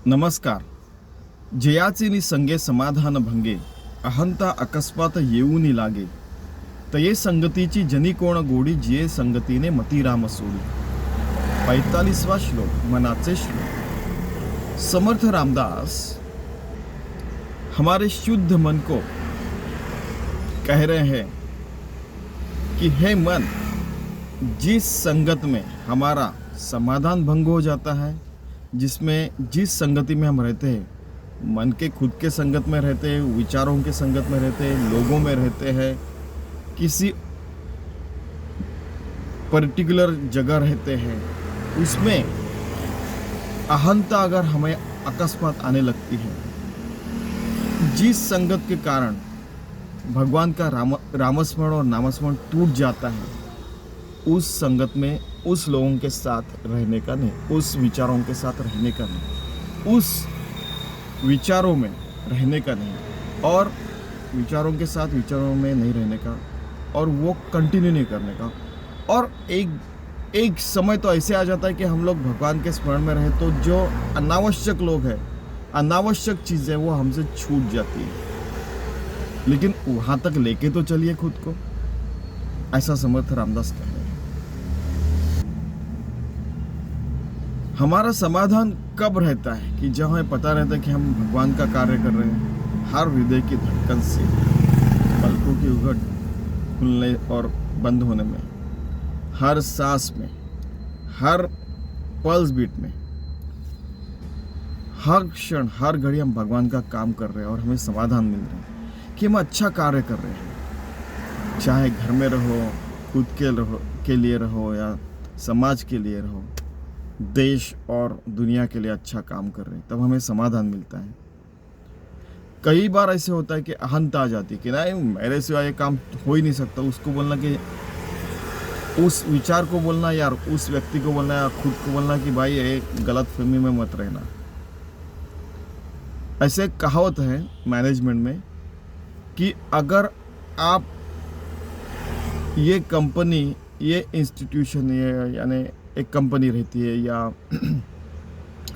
नमस्कार. जयाचे नि संगे समाधान भंगे, अहंता अकस्मात येऊनी लागे. तये संगतीची जनी कोण गोडी, जिये संगतीने मती राम सोडी. 45वां श्लोक, मनाचे श्लोक. समर्थ रामदास हमारे शुद्ध मन को कह रहे हैं कि हे मन, जिस संगत में हमारा समाधान भंग हो जाता है, जिस संगति में हम रहते हैं, मन के खुद के संगत में रहते हैं, विचारों के संगत में रहते हैं, लोगों में रहते हैं, किसी पर्टिकुलर जगह रहते हैं, उसमें अहंता अगर हमें अकस्मात आने लगती है, जिस संगत के कारण भगवान का रामस्मरण और नामस्मरण टूट जाता है, उस संगत में उस लोगों के साथ रहने का नहीं, उस विचारों के साथ रहने का नहीं, उस विचारों में रहने का नहीं, और विचारों के साथ विचारों में नहीं रहने का, और वो कंटिन्यू नहीं करने का। और एक समय तो ऐसे आ जाता है कि हम लोग भगवान के स्मरण में रहे तो जो अनावश्यक लोग हैं, अनावश्यक चीज़ें वो हमसे छूट जाती है, लेकिन वहाँ तक लेके तो चलिए खुद को। ऐसा समर्थ रामदास कह रहे हैं। हमारा समाधान कब रहता है कि जब हमें पता रहता है कि हम भगवान का कार्य कर रहे हैं, हर हृदय की धड़कन से, पलकों की उघट खुलने और बंद होने में, हर सांस में, हर पल्स बीट में, हर क्षण, हर घड़ी हम भगवान का काम कर रहे हैं और हमें समाधान मिल रहा है कि हम अच्छा कार्य कर रहे हैं। चाहे घर में रहो, खुद के लिए रहो, या समाज के लिए रहो, देश और दुनिया के लिए अच्छा काम कर रहे हैं, तब हमें समाधान मिलता है। कई बार ऐसे होता है कि अहंता आ जाती है कि नहीं, मेरे सिवा ये काम हो ही नहीं सकता। उसको बोलना कि उस विचार को बोलना, या उस व्यक्ति को बोलना, या खुद को बोलना कि भाई ये गलत फहमी में मत रहना। ऐसे कहावत है मैनेजमेंट में कि अगर आप ये कंपनी, ये इंस्टीट्यूशन, ये यानी एक कंपनी रहती है या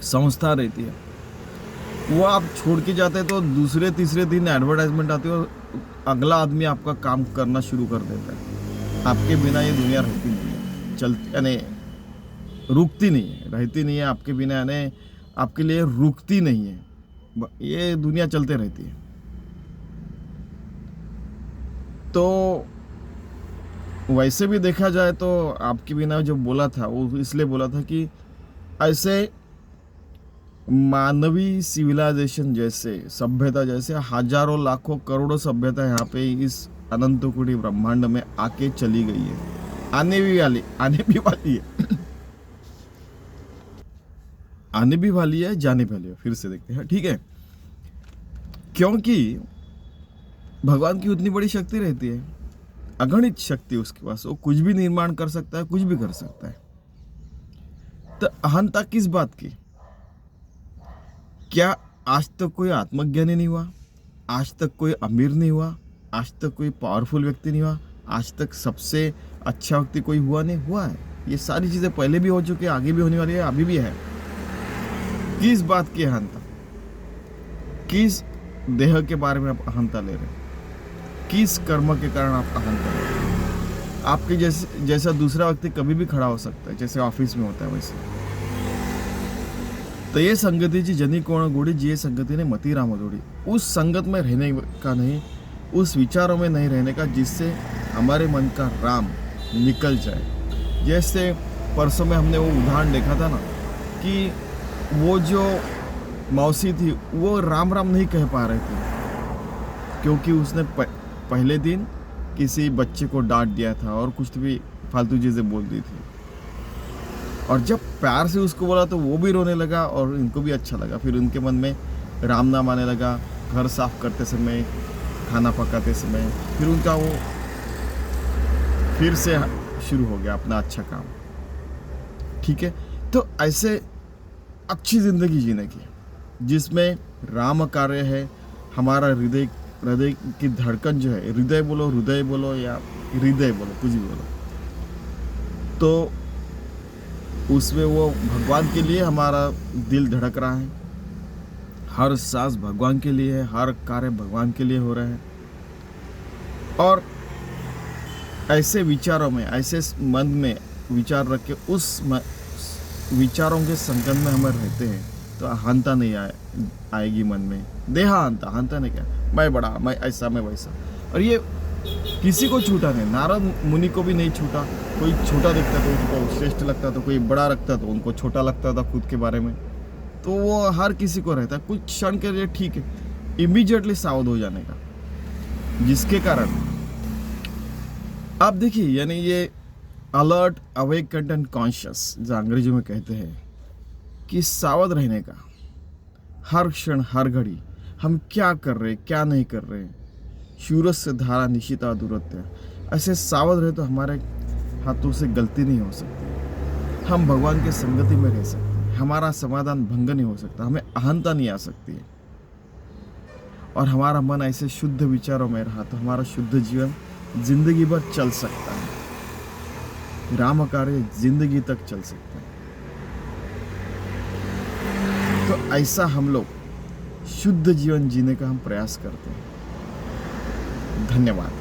संस्था रहती है, वो आप छोड़ के जाते हैं तो दूसरे तीसरे दिन एडवर्टाइजमेंट आती है और अगला आदमी आपका काम करना शुरू कर देता है। आपके बिना ये दुनिया रहती नहीं है, चलती यानी रुकती नहीं है, रहती नहीं है आपके बिना, यानी आपके लिए रुकती नहीं है, ये दुनिया चलते रहती है। तो वैसे भी देखा जाए तो आपके बिना जो बोला था वो इसलिए बोला था कि ऐसे मानवी सिविलाइजेशन जैसे, सभ्यता जैसे हजारों लाखों करोड़ों सभ्यता यहाँ पे इस अनंत कोटि ब्रह्मांड में आके चली गई है, आने भी वाली है आने भी वाली है, जाने वाली है। फिर से देखते हैं, ठीक है, क्योंकि भगवान की उतनी बड़ी शक्ति रहती है, अगणित शक्ति उसके पास, वो कुछ भी निर्माण कर सकता है, कुछ भी कर सकता है। तो अहंता किस बात की? क्या आज तक कोई आत्मज्ञानी नहीं हुआ? आज तक कोई अमीर नहीं हुआ? आज तक कोई पावरफुल व्यक्ति नहीं हुआ? आज तक सबसे अच्छा व्यक्ति कोई हुआ नहीं? हुआ है। ये सारी चीजें पहले भी हो चुकी है, आगे भी होने वाली है, अभी भी है। किस बात की अहंता? किस देह के बारे में आप अहंता ले रहे हैं? किस कर्म के कारण आप अहंता ले रहे हैं? आपके जैसा दूसरा व्यक्ति कभी भी खड़ा हो सकता है, जैसे ऑफिस में होता है वैसे। तो ये संगतीची जनी कोण गोडी, जिये संगतीने मती राम जोड़ी. उस संगत में रहने का नहीं, उस विचारों में नहीं रहने का जिससे हमारे मन का राम निकल जाए। जैसे परसों में हमने वो उदाहरण देखा था ना कि वो जो मौसी थी वो राम राम नहीं कह पा रही थी, क्योंकि उसने पहले दिन किसी बच्चे को डांट दिया था और कुछ भी फालतू चीज़ें बोल दी थी, और जब प्यार से उसको बोला तो वो भी रोने लगा और इनको भी अच्छा लगा। फिर उनके मन में राम नाम आने लगा, घर साफ करते समय, खाना पकाते समय, फिर उनका वो फिर से शुरू हो गया अपना अच्छा काम। ठीक है, तो ऐसे अच्छी ज़िंदगी जीने की जिसमें राम कार्य है, हमारा हृदय की धड़कन जो है, हृदय बोलो या हृदय बोलो, कुछ भी बोलो, तो उसमें वो भगवान के लिए हमारा दिल धड़क रहा है, हर सांस भगवान के लिए है, हर कार्य भगवान के लिए हो रहा है। और ऐसे विचारों में, ऐसे मन में विचार रख के उस विचारों के संगत में हम रहते हैं तो अहंता नहीं आएगी मन में। देहांता, अहंता नहीं, क्या मैं बड़ा, मैं ऐसा, मैं वैसा। और ये किसी को छूटा नहीं, नारद मुनि को भी नहीं छूटा। कोई छोटा दिखता तो उनको श्रेष्ठ लगता था, कोई बड़ा रखता तो उनको छोटा लगता था खुद के बारे में। तो वो हर किसी को रहता है, कुछ क्षण के लिए ठीक है, इमीडिएटली सावध हो जाने का, जिसके कारण आप देखिए, यानी ये अलर्ट, अवेकेंड एंड कॉन्शियस जो अंग्रेजी में कहते हैं, कि सावध रहने का। हर क्षण, हर घड़ी हम क्या कर रहे, क्या नहीं कर रहे। शूरस्य धारा निशिता दूरत्य, ऐसे सावध रहे तो हमारे हाथों से गलती नहीं हो सकती। हम भगवान के संगति में रह सकते हैं, हमारा समाधान भंग नहीं हो सकता, हमें अहंता नहीं आ सकती है। और हमारा मन ऐसे शुद्ध विचारों में रहा तो हमारा शुद्ध जीवन जिंदगी भर चल सकता है, राम कार्य जिंदगी तक चल सकता है। तो ऐसा हम लोग शुद्ध जीवन जीने का हम प्रयास करते हैं। धन्यवाद।